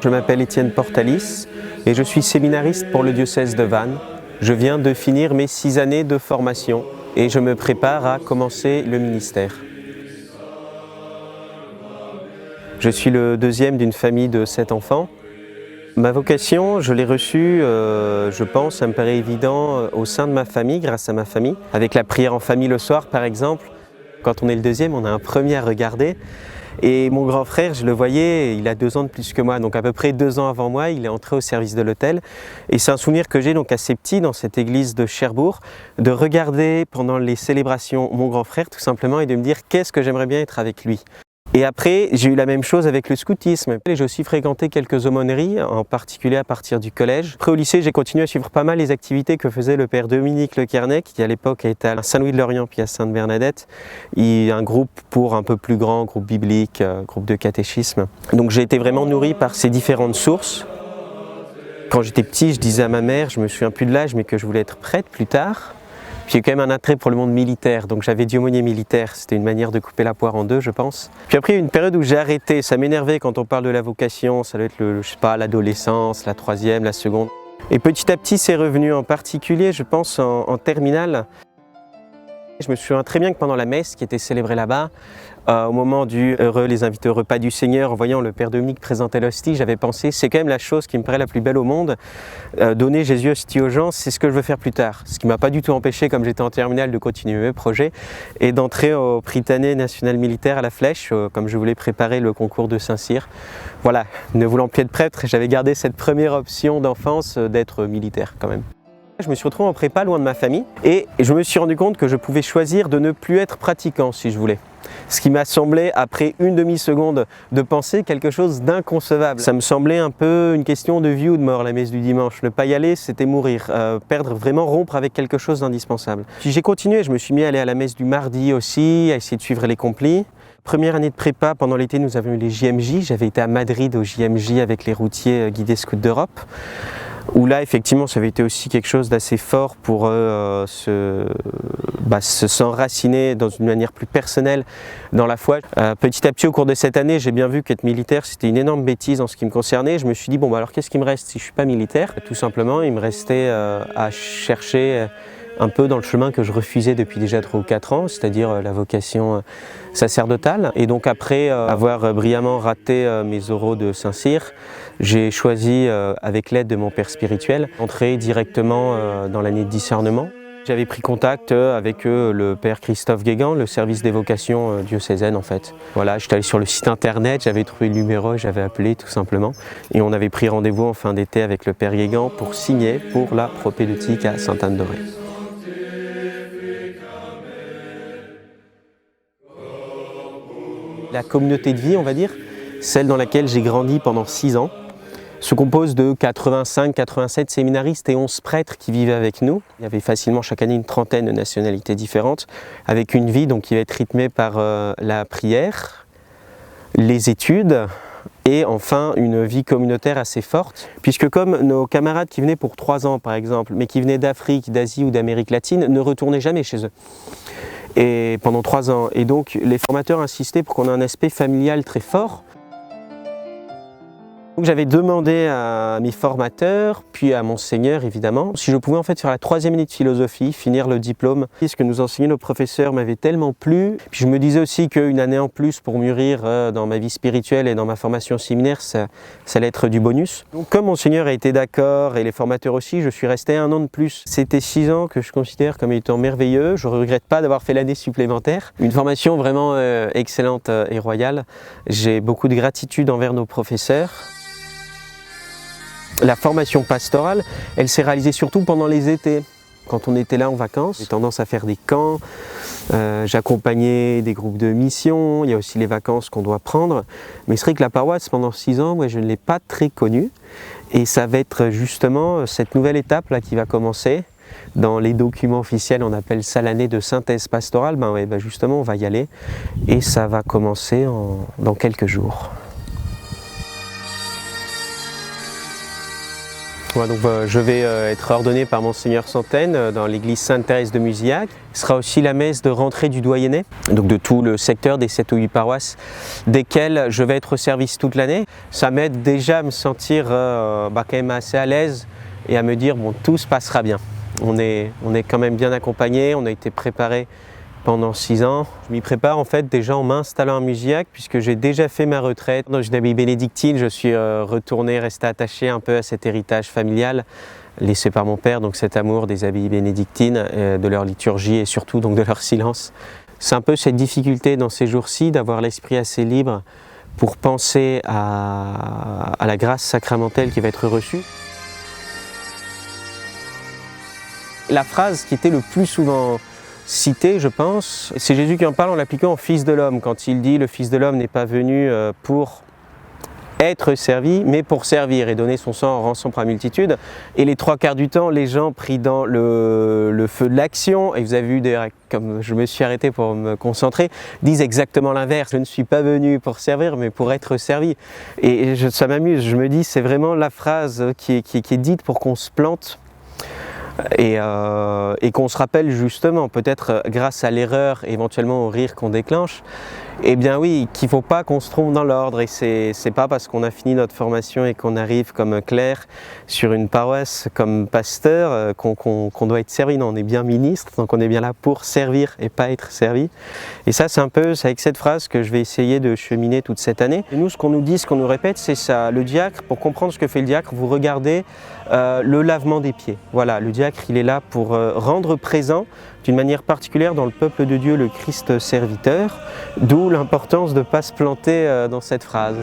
Je m'appelle Étienne Portalis et je suis séminariste pour le diocèse de Vannes. Je viens de finir mes 6 années de formation et je me prépare à commencer le ministère. Je suis le deuxième d'une famille de 7 enfants. Ma vocation, je l'ai reçue, je pense, ça me paraît évident, au sein de ma famille, grâce à ma famille. Avec la prière en famille le soir, par exemple. Quand on est le deuxième, on a un premier à regarder. Et mon grand frère, je le voyais, il a 2 ans de plus que moi, donc à peu près 2 ans avant moi, il est entré au service de l'autel. Et c'est un souvenir que j'ai donc assez petit dans cette église de Cherbourg, de regarder pendant les célébrations mon grand frère tout simplement et de me dire qu'est-ce que j'aimerais bien être avec lui. Et après, j'ai eu la même chose avec le scoutisme. J'ai aussi fréquenté quelques aumôneries, en particulier à partir du collège. Après au lycée, j'ai continué à suivre pas mal les activités que faisait le père Dominique Le Quernay, qui à l'époque était à Saint-Louis-de-Lorient puis à Sainte-Bernadette. Il y a un groupe pour un peu plus grand, groupe biblique, groupe de catéchisme. Donc j'ai été vraiment nourri par ces différentes sources. Quand j'étais petit, je disais à ma mère, je me souviens plus de l'âge, mais que je voulais être prêtre plus tard. Puis j'ai quand même un attrait pour le monde militaire, donc j'avais dit aumônier militaire, c'était une manière de couper la poire en deux, je pense. Puis après, il y a eu une période où j'ai arrêté, ça m'énervait quand on parle de la vocation, ça doit être je sais pas, l'adolescence, la 3e, la 2e. Et petit à petit, c'est revenu, en particulier, je pense, en terminale. Je me souviens très bien que pendant la messe qui était célébrée là-bas, au moment du heureux les invités au repas du Seigneur, en voyant le Père Dominique présenter l'hostie, j'avais pensé c'est quand même la chose qui me paraît la plus belle au monde, donner Jésus hostie aux gens, c'est ce que je veux faire plus tard. Ce qui ne m'a pas du tout empêché, comme j'étais en terminale, de continuer mes projets et d'entrer au Prytanée national militaire à la Flèche, comme je voulais préparer le concours de Saint-Cyr. Voilà, ne voulant plus être prêtre, j'avais gardé cette première option d'enfance d'être militaire quand même. Je me suis retrouvé en prépa loin de ma famille et je me suis rendu compte que je pouvais choisir de ne plus être pratiquant si je voulais. Ce qui m'a semblé, après une demi-seconde de pensée, quelque chose d'inconcevable. Ça me semblait un peu une question de vie ou de mort, la messe du dimanche. Ne pas y aller, c'était mourir. Vraiment rompre avec quelque chose d'indispensable. Puis j'ai continué, je me suis mis à aller à la messe du mardi aussi, à essayer de suivre les complis. Première année de prépa, pendant l'été, nous avions eu les JMJ. J'avais été à Madrid au JMJ avec les routiers guidés Scouts d'Europe. Où là, effectivement, ça avait été aussi quelque chose d'assez fort pour s'enraciner dans une manière plus personnelle dans la foi. Petit à petit, au cours de cette année, j'ai bien vu qu'être militaire, c'était une énorme bêtise en ce qui me concernait. Je me suis dit, bon, alors qu'est-ce qui me reste si je ne suis pas militaire? Tout simplement, il me restait à chercher un peu dans le chemin que je refusais depuis déjà 3 ou 4 ans, c'est-à-dire la vocation sacerdotale. Et donc après avoir brillamment raté mes oraux de Saint-Cyr, j'ai choisi, avec l'aide de mon père spirituel, d'entrer directement dans l'année de discernement. J'avais pris contact avec le père Christophe Guégan, le service des vocations diocésaines en fait. Voilà, j'étais allé sur le site internet, j'avais trouvé le numéro, j'avais appelé tout simplement. Et on avait pris rendez-vous en fin d'été avec le père Guégan pour signer pour la propédeutique à Sainte-Anne-d'Auray. La communauté de vie, on va dire, celle dans laquelle j'ai grandi pendant 6 ans, se compose de 85-87 séminaristes et 11 prêtres qui vivaient avec nous. Il y avait facilement chaque année une trentaine de nationalités différentes, avec une vie donc, qui va être rythmée par la prière, les études et enfin une vie communautaire assez forte. Puisque comme nos camarades qui venaient pour 3 ans par exemple, mais qui venaient d'Afrique, d'Asie ou d'Amérique latine, ne retournaient jamais chez eux. Et pendant 3 ans. Et donc les formateurs insistaient pour qu'on ait un aspect familial très fort. Donc j'avais demandé à mes formateurs, puis à Monseigneur évidemment, si je pouvais en fait faire la 3e année de philosophie, finir le diplôme. Ce que nous enseignaient nos professeurs m'avait tellement plu. Puis je me disais aussi qu'une année en plus pour mûrir dans ma vie spirituelle et dans ma formation séminaire, ça allait être du bonus. Donc comme Monseigneur a été d'accord et les formateurs aussi, je suis resté 1 an de plus. C'était 6 ans que je considère comme étant merveilleux. Je ne regrette pas d'avoir fait l'année supplémentaire. Une formation vraiment excellente et royale. J'ai beaucoup de gratitude envers nos professeurs. La formation pastorale, elle s'est réalisée surtout pendant les étés. Quand on était là en vacances, j'ai tendance à faire des camps, j'accompagnais des groupes de mission, il y a aussi les vacances qu'on doit prendre. Mais c'est vrai que la paroisse, pendant 6 ans, moi, je ne l'ai pas très connue. Et ça va être justement cette nouvelle étape là, qui va commencer. Dans les documents officiels, on appelle ça l'année de synthèse pastorale. Justement, on va y aller. Et ça va commencer dans quelques jours. Ouais, donc, je vais être ordonné par Monseigneur Santaine dans l'église Sainte-Thérèse de Musillac. Ce sera aussi la messe de rentrée du doyenné, donc de tout le secteur des 7 ou 8 paroisses, desquelles je vais être au service toute l'année. Ça m'aide déjà à me sentir quand même assez à l'aise et à me dire bon, tout se passera bien. On est quand même bien accompagné, on a été préparé pendant 6 ans. Je m'y prépare en fait déjà en m'installant à Musillac puisque j'ai déjà fait ma retraite. Dans une abbaye bénédictine, je suis retourné, resté attaché un peu à cet héritage familial laissé par mon père, donc cet amour des abbayes bénédictines, de leur liturgie et surtout donc de leur silence. C'est un peu cette difficulté dans ces jours-ci d'avoir l'esprit assez libre pour penser à la grâce sacramentelle qui va être reçue. La phrase qui était le plus souvent citée, je pense, c'est Jésus qui en parle en l'appliquant au Fils de l'homme, quand il dit « le Fils de l'homme n'est pas venu pour être servi, mais pour servir et donner son sang en rançon pour la multitude ». Et les 3/4 du temps, les gens pris dans le feu de l'action, et vous avez vu d'ailleurs, comme je me suis arrêté pour me concentrer, disent exactement l'inverse. Je ne suis pas venu pour servir, mais pour être servi. Et ça m'amuse, je me dis, c'est vraiment la phrase qui est dite pour qu'on se plante. Et qu'on se rappelle justement, peut-être grâce à l'erreur, éventuellement au rire qu'on déclenche, eh bien oui, qu'il ne faut pas qu'on se trompe dans l'ordre. Et c'est pas parce qu'on a fini notre formation et qu'on arrive comme clerc sur une paroisse, comme pasteur, qu'on doit être servi. Non, on est bien ministre, donc on est bien là pour servir et pas être servi. Et ça, c'est avec cette phrase que je vais essayer de cheminer toute cette année. Et nous, ce qu'on nous dit, ce qu'on nous répète, c'est ça. Le diacre, pour comprendre ce que fait le diacre, vous regardez le lavement des pieds. Voilà, le diacre, il est là pour rendre présent d'une manière particulière dans le peuple de Dieu le Christ serviteur, d'où l'importance de ne pas se planter dans cette phrase.